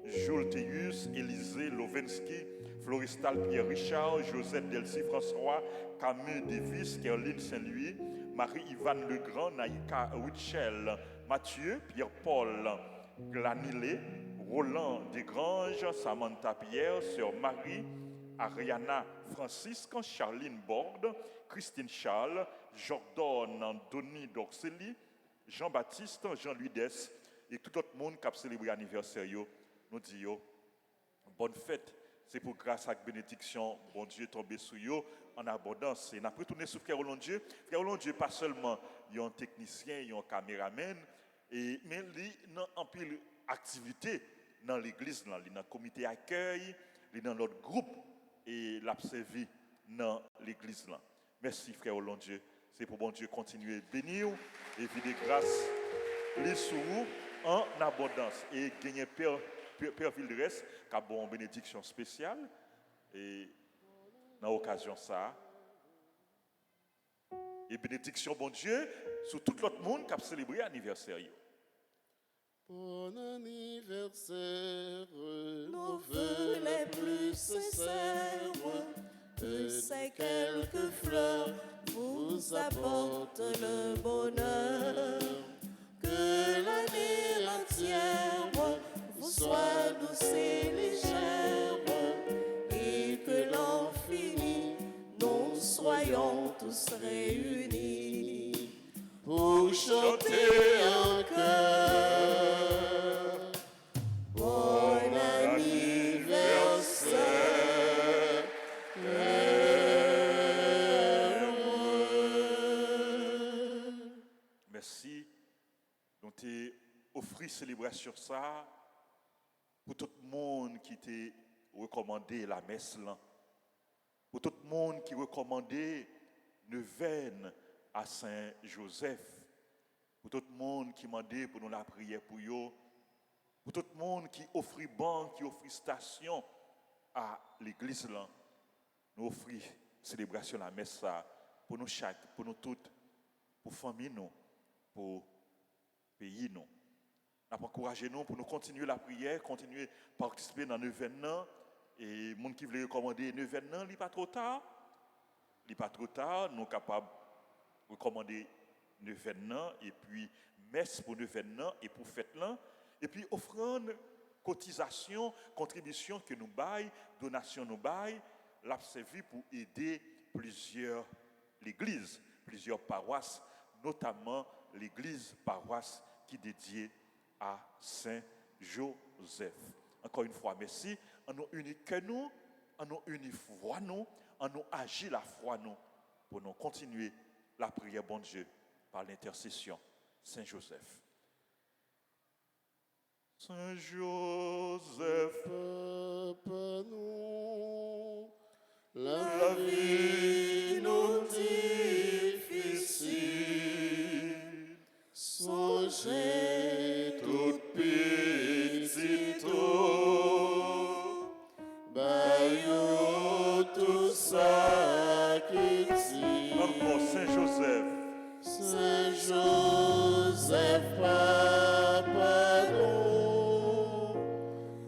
Jules Théus, Élisée Lovensky, Floristal Pierre-Richard, Josette Delcy François, Camille Davis, Caroline Saint-Louis, Marie-Yvonne Legrand, Naïka Wichel, Mathieu, Pierre-Paul, Glanilé, Roland Desgranges, Samantha Pierre, Sœur Marie, Ariana Francisque, Charline Borde, Christine Charles, Jordan Denis Dorceli, Jean-Baptiste, Jean-Louis Dess et tout autre monde qui a célébré l'anniversaire. Nous disons bonne fête. C'est pour grâce à la bénédiction, bon Dieu tombé sur eux en abondance. Et nous avons retourné sur Frère Hollandier. Frère Hollandier, pas seulement il y a un technicien, il y a un caméraman, mais il y a un pile activité dans l'église, dans le comité d'accueil, dans notre groupe et l'a servi dans l'église. Merci Frère Hollandier. C'est pour bon Dieu continuer à bénir et vider grâce les sous en abondance. Et gagner Père Vildres qui a une bénédiction spéciale. Et dans l'occasion ça. Et bénédiction bon Dieu sur tout l'autre monde qui a célébré l'anniversaire. Bon anniversaire, Nos vœux les plus sincères, que ces quelques fleurs vous apportent le bonheur. Que l'année entière vous soit douce et légère, et que l'an fini, nous soyons tous réunis pour chanter un chœur. Bon anniversaire. Merci. Donc, tu offert célébration sur ça pour tout le monde qui t'a recommandé la messe là. Pour tout le monde qui recommandait neuvaine à Saint-Joseph. Pour tout le monde qui m'a demandé pour nous la prière pour eux. Pour tout le monde qui offre banque, qui offre station à l'église là. Nous offrons célébration la messe ça pour nous chaque, pour nous toutes, pour famille nous, pour pays nous. Nous encouragé nous pour nous continuer la prière, continuer à participer dans le événement. Et les gens qui veulent recommander le événement, il n'est pas trop tard. Il n'est pas trop tard, nous sommes capables de recommander le événement et puis messe pour l'événement et pour fête là. Et puis offrande, cotisation, contribution que nous baillons, donation nous baillons, l'a servi pour aider plusieurs l'église, plusieurs paroisses, notamment l'église paroisse qui est dédiée à Saint-Joseph. Encore une fois, merci. En nous unis que nous, en nous unis foi nous, en nous agir la foi nous, pour nous continuer la prière, bon Dieu, par l'intercession Saint-Joseph. Saint-Joseph, Papa nous, la vie nous difficile, songez toute petite eau, baillons tout ça qui dit. encore Saint-Joseph, Saint-Joseph, Papa nous,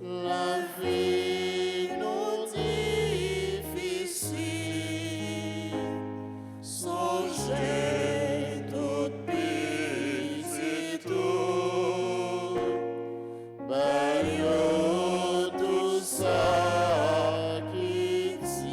la vie nous difficile, songez toute petite eau, baillons tout ça qui dit.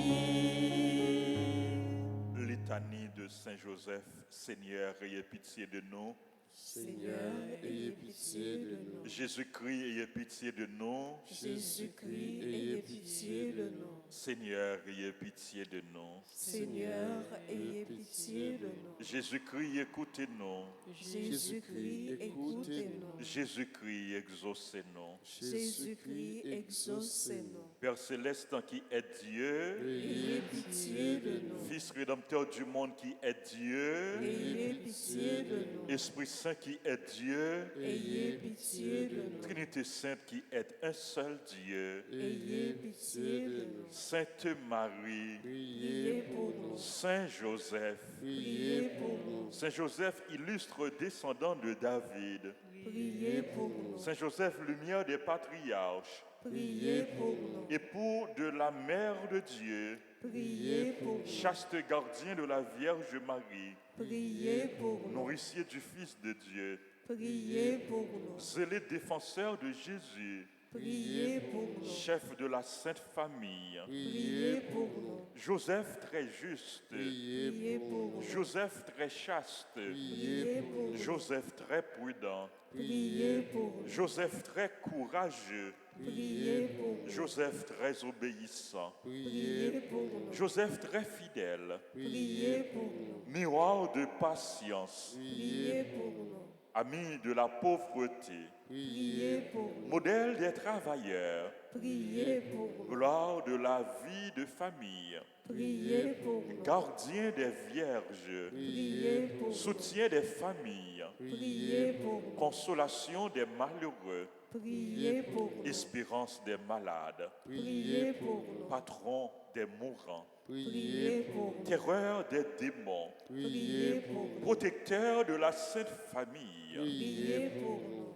Joseph, Seigneur, ayez pitié de nous. Seigneur, ayez pitié de nous. Jésus-Christ, ayez pitié de nous. Jésus-Christ, ayez pitié de nous. Seigneur, ayez pitié de nous. Seigneur, ayez pitié de nous. Jésus-Christ, écoutez-nous. Jésus-Christ, écoutez-nous. Jésus-Christ, exaucez-nous. Jésus-Christ, exaucez-nous. Père céleste qui est Dieu, Ayez pitié de nous. Fils rédempteur du monde qui est Dieu, Ayez pitié de nous. Esprit Saint qui est Dieu, Ayez pitié de nous. Trinité Sainte qui est un seul Dieu, Ayez pitié de nous. Sainte Marie, Priez pour nous. Saint Joseph. Priez pour nous. Saint Joseph, illustre descendant de David. Priez pour nous. Saint Joseph, lumière des patriarches. Priez pour nous. Époux de la Mère de Dieu, Priez pour nous. chaste gardien de la Vierge Marie, Priez pour nous. nourricier du Fils de Dieu, Priez pour nous. zélé défenseur de Jésus, Priez pour nous. chef de la Sainte Famille, Priez pour nous. Joseph très juste, Priez pour nous. Joseph très chaste, Priez pour nous. Joseph très prudent, Priez pour nous. Joseph très courageux, Priez pour nous. Joseph très obéissant, Priez pour nous. Joseph très fidèle, Priez pour nous. miroir de patience, Priez pour nous. ami de la pauvreté, Priez pour nous. modèle des travailleurs, Priez pour nous. gloire de la vie de famille, Priez pour nous. gardien des vierges, Priez pour nous. soutien des familles, Priez pour nous. consolation des malheureux, Priez pour nous. espérance des malades, Priez pour nous. patron des mourants, Priez pour nous. terreur des démons, Priez pour nous. protecteur de la Sainte Famille, Priez pour nous.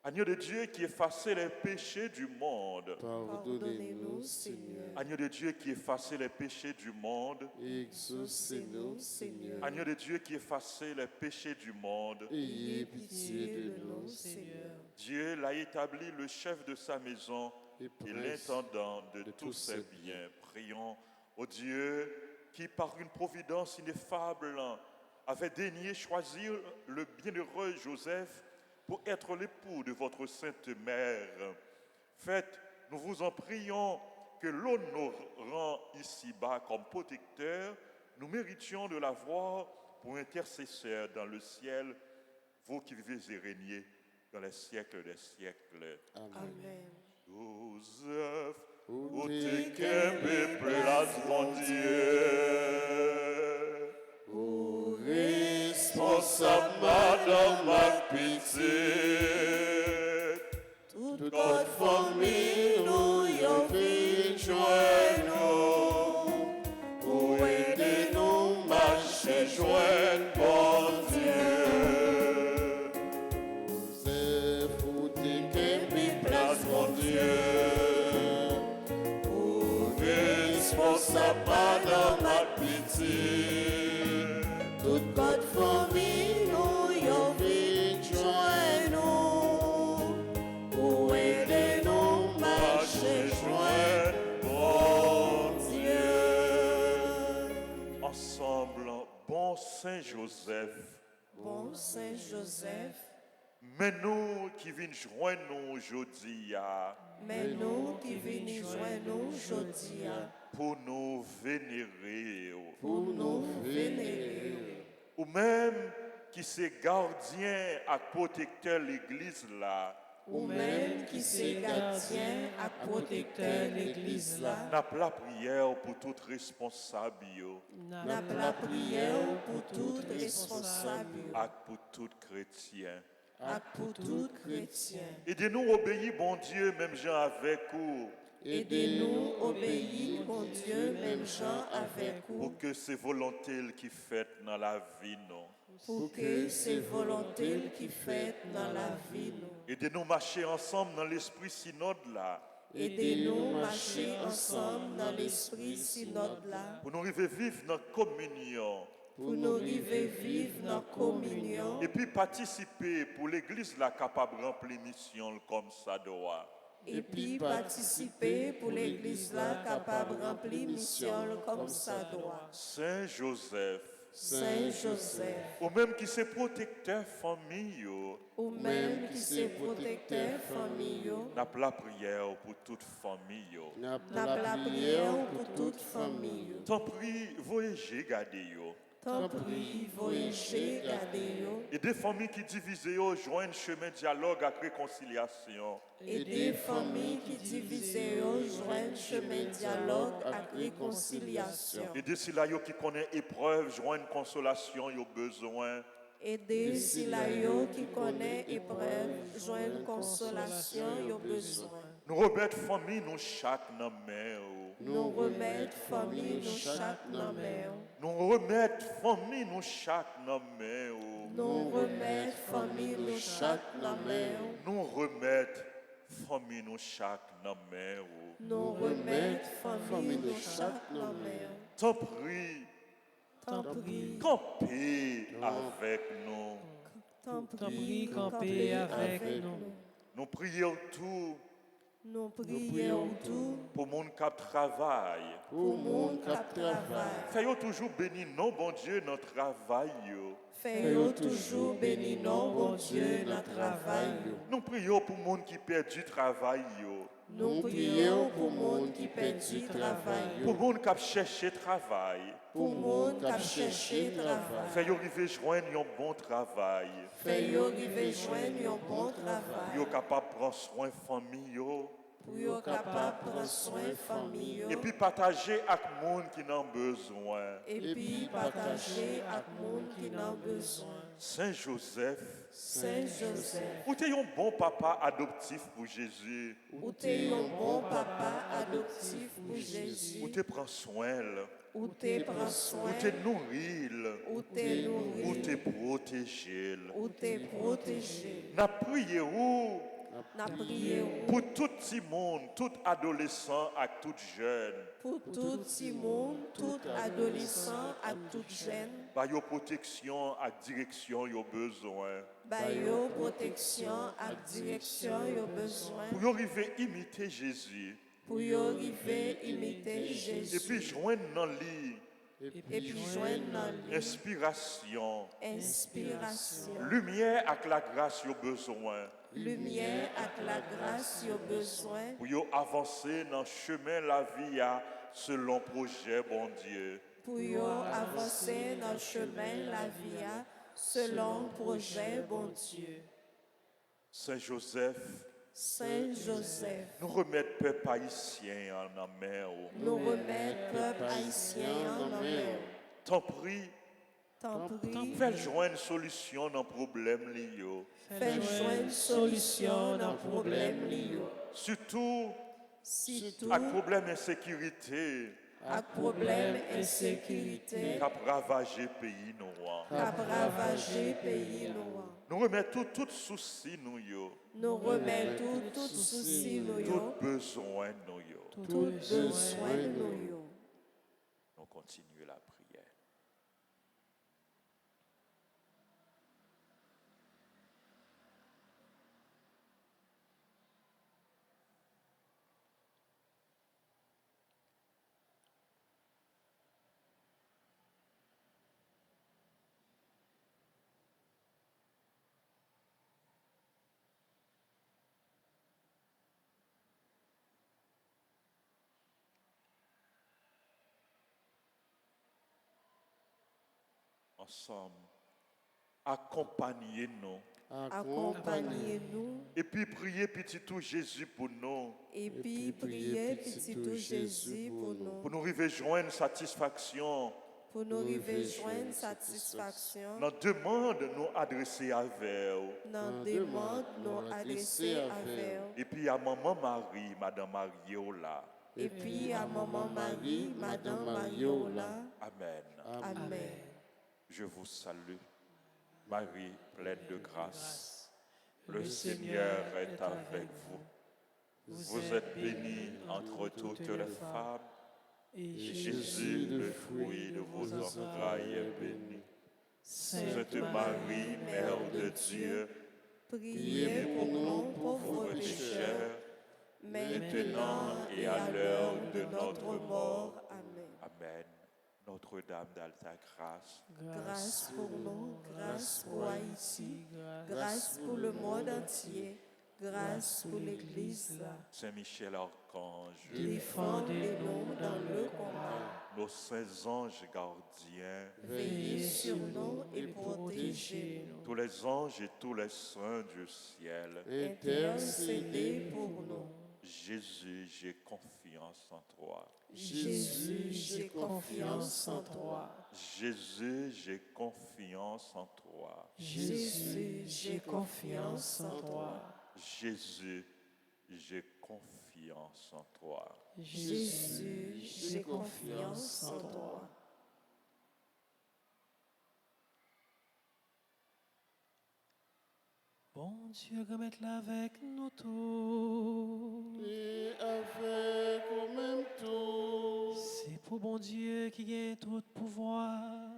agneau de Dieu qui effaçait les péchés du monde, Pardonnez-nous, Seigneur. agneau de Dieu qui effaçait les péchés du monde, Exaucez-nous, Seigneur. agneau de Dieu qui effaçait les péchés du monde, Ayez pitié de nous, Seigneur. Dieu l'a établi le chef de sa maison et et prince l'intendant de de tous tous ses ses biens. Prions au Dieu qui, par une providence ineffable, avait daigné choisir le bienheureux Joseph pour être l'époux de votre sainte mère. Faites, nous vous en prions, que l'honorant ici-bas comme protecteur, nous méritions de l'avoir pour intercesseur dans le ciel, vous qui vivez et régnez dans les siècles des siècles. Amen. Joseph, Où où t'es t'es qu'un place, mon Dieu. Responsable, madame, ma pitié. Toute Toute famille, nous y avons joint, pour aider nous marcher, joindre, bon Dieu. Joseph, où t'es qu'un Place, mon Dieu. Responsable, madame, ma pitié. toute bonne famille, nous y avons joint nous. Pour aider nous marcher, joint bon Dieu. Ensemble, bon Saint Joseph, Bon Saint Joseph, mais nous qui venons joindre nous aujourd'hui mais nous qui venons joindre nous aujourd'hui pour nous vénérer, pour nous vénérer, ou même qui c'est gardien et protecteur l'Église là, ou même qui c'est gardien à protecteur l'église là, n'a pas la prière pour tout responsable yo, n'a pas la prière pour tout responsable et pour tout chrétien. et pour tout chrétien. Aidez-nous à obéir, bon Dieu, même gens avec vous, Aidez-nous obéir, mon Dieu, même gens avec vous, pour que c'est volonté qui fait dans la vie, non. pour que c'est volonté qui fait dans la vie nous. Aidez-nous à marcher ensemble dans l'esprit synode là, Aidez-nous marcher ensemble dans l'esprit synode là, pour nous arriver vivre dans la communion, pour nous arriver vivre dans la communion et puis participer pour l'église là capable de remplir mission comme ça doit. et puis participer pour l'église là capable de remplir mission comme ça doit. Saint Joseph, Saint Joseph, ou même qui c'est protecteur famille, ou même qui c'est protecteur famille, n'a pas la prière pour toute famille. N'a n'a la prière pour toute famille. Tant prie, voyagez, gardez. Tant pis, voyagez, gardez, Et des familles qui divisées, joignent chemin dialogue avec réconciliation. et des familles qui divisées joignent chemin dialogue avec réconciliation. Et des silayos qui connaissent épreuve, joignent consolation, ils ont besoin. Et des silayos qui connaissent épreuve joignent consolation et au besoin. Nous remettons famille, nous chaque dans main. Nous remettre famille nous chaque dans main. Nous remettons famille, nous chaque dans main. Nous remettre famille nous chaque dans main. Nous remettons famille, nous chaque dans main. Nous remettre famille nous chaque dans main. Tant prie, Tant pis, campez avec nous. tant Tant pis, pis, campez avec nous. Nous prions tout Nous prions tout pour mon cap travail. pour monde qui travaille. Fais-nous toujours béni, non, bon Dieu, notre travail. Fais-nous toujours béni, non, bon Dieu, notre travail. Nous prions pour monde qui perd du travail. Nous prions pour monde qui perd du travail. Pour monde qui a cherché travail. Pour monde qui a cherché travail. Fais-nous arriver joindre un bon travail. Fais-nous arriver joindre un bon travail. Yo capable de prendre soin de famille. Pour être capable de prendre soin de famille. Et puis partager avec les gens qui en ont besoin. Et puis partager avec le monde qui en a besoin. Saint Joseph, Saint Joseph, vous êtes un bon papa adoptif pour Jésus. où t'es un bon papa adoptif pour Jésus. Vous te prend soin, Où t'es prend soin. vous te nourrit, Où t'es vous nourri. te protégé. Où t'es protégé. N'a prié où N'a prié pour tout petit monde, tout adolescent et tout jeune. pour tout petit monde, tout adolescent et tout jeune. Par your protection et direction, yo besoin. Bayo protection et direction yo besoin. Pour arriver à imiter Jésus. Pour y arriver imiter Et Jésus. puis joindre dans lui Et puis joindre dans lui inspiration, inspiration. lumière avec la grâce yo besoin. Lumière avec la grâce yo besoin. Pour yo avancer dans le chemin la vie a selon projet bon Dieu. Pour y avancer dans le chemin la vie a selon projet bon Dieu. Saint Joseph, Saint Joseph, nous remettons peuple haïtien en mer. nous remettre peuple haïtien en main. Tant prie, Tant pis, fais joindre solution dans le problème lié. fais joindre solution dans le problème lié. Surtout Surtout avec problème d'insécurité avec problème insécurité qui a ravagé le pays noir. qui a ravagé pays noir. Nous remettons tout souci nous yo, Nous remettons tout souci nous tout yo, besoin nous yo. tout besoin nous yo. Nous continuons la prière. Ensemble, accompagnez-nous Accompagnez-nous et puis priez petit tout Jésus pour nous, et puis priez petit tout Jésus pour nous arriver joindre satisfaction nous arriver joindre satisfaction dans demande nous adresser à vous. dans demande nous adresser à vous. Et puis à maman Marie, Madame Mariola. Et puis à maman Marie, Madame Mariola. Amen. Amen. Je vous salue, Marie pleine de grâce. Le Seigneur est avec vous. Vous êtes bénie entre toutes les femmes. Et Jésus, le fruit de vos entrailles, est béni. Sainte Marie, Mère de Dieu, Priez pour nous pauvres pécheurs, maintenant et à l'heure de notre mort. Amen. Amen. Notre-Dame d'Alta Grâce, Grâce pour nous, grâce pour Haïti, grâce pour le monde entier, grâce pour l'Église. Saint-Michel Archange, Défendez-nous dans le combat. nos saints anges gardiens, Veillez sur nous et protégez-nous. tous les anges et tous les saints du ciel. Intercédez pour nous. Jésus, j'ai confiance en toi. Jésus, j'ai confiance en toi. Jésus, j'ai confiance en toi. Jésus, j'ai confiance en toi. Jésus, j'ai confiance en toi. Jésus, j'ai confiance en toi. Bon Dieu, remette-la avec nous tous. Et avec au même tour. C'est pour bon Dieu qui gagne tout pouvoir.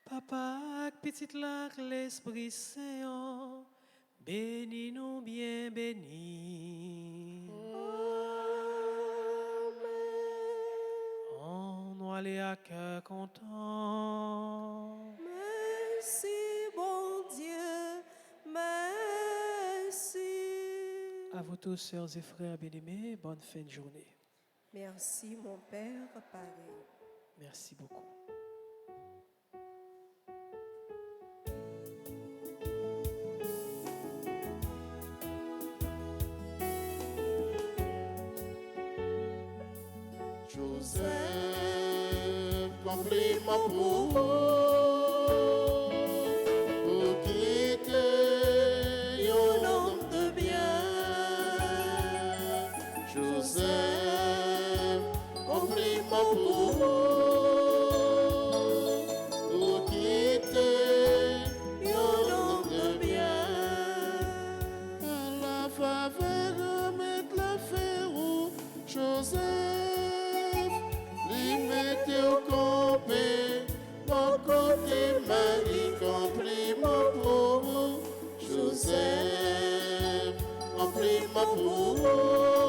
Papa, petite là, l'Esprit Saint, bénis-nous bien bénis. On va aller à cœur content. Merci, bon Dieu, merci. À vous tous, sœurs et frères bien-aimés, bonne fin de journée. Merci, mon Père, pareil. Merci beaucoup. Joseph, compliment pour quitter un homme de bien. Joseph, compliment pour quitter un homme de bien. À la faveur, mettre la ferrou, Joseph. Mettez au campé, mon côté Marie, compliment pour vous, Joseph, compliment pour vous.